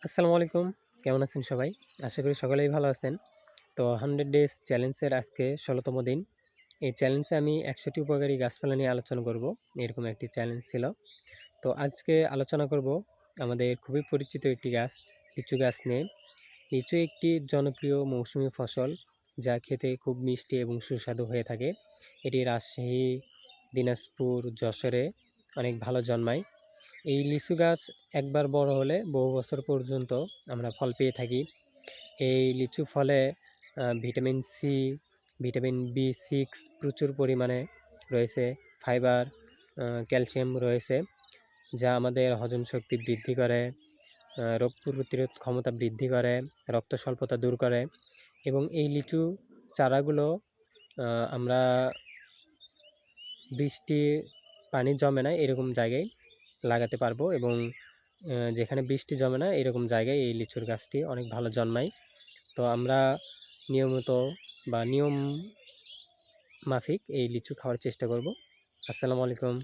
আসসালামু আলাইকুম। কেমন আছেন সবাই? আশা করি সকলেই ভালো আছেন। তো 100 ডেজ চ্যালেঞ্জের আজকে ১৬ তম দিন। এই চ্যালেঞ্জে আমি ১০০ টি উপকারী গাছপালা নিয়ে আলোচনা করব। এরকম একটি চ্যালেঞ্জ ছিল। তো আজকে আলোচনা করব আমাদের খুবই পরিচিত একটি গাছ, লিচু গাছ নিয়ে। লিচু একটি জনপ্রিয় মৌসুমী ফসল যা খেতে খুব মিষ্টি এবং সুস্বাদু হয়ে থাকে। এটি রাজশাহী, দিনাজপুর, যশোরে অনেক ভালো জন্মায়। এই লিচু গাছ একবার বড় হলে বহু বছর পর্যন্ত আমরা ফল পেয়ে থাকি। এই লিচু ফলে ভিটামিন সি, ভিটামিন বি6 প্রচুর পরিমাণে রয়েছে, ফাইবার, ক্যালসিয়াম রয়েছে, যা আমাদের হজম শক্তি বৃদ্ধি করে, রোগ প্রতিরোধ ক্ষমতা বৃদ্ধি করে, রক্ত স্বল্পতা দূর করে। এবং এই লিচু চারাগুলো আমরা বৃষ্টি পানি জমে না এরকম জায়গায় লাগাতে পারবো, এবং যেখানে বৃষ্টি জমে না এরকম জায়গায় এই লিচুর গাছটি অনেক ভালো জন্মায়। তো আমরা নিয়মিত নিয়ম মাফিক এই লিচু খাওয়ার চেষ্টা করব। আসসালামু আলাইকুম।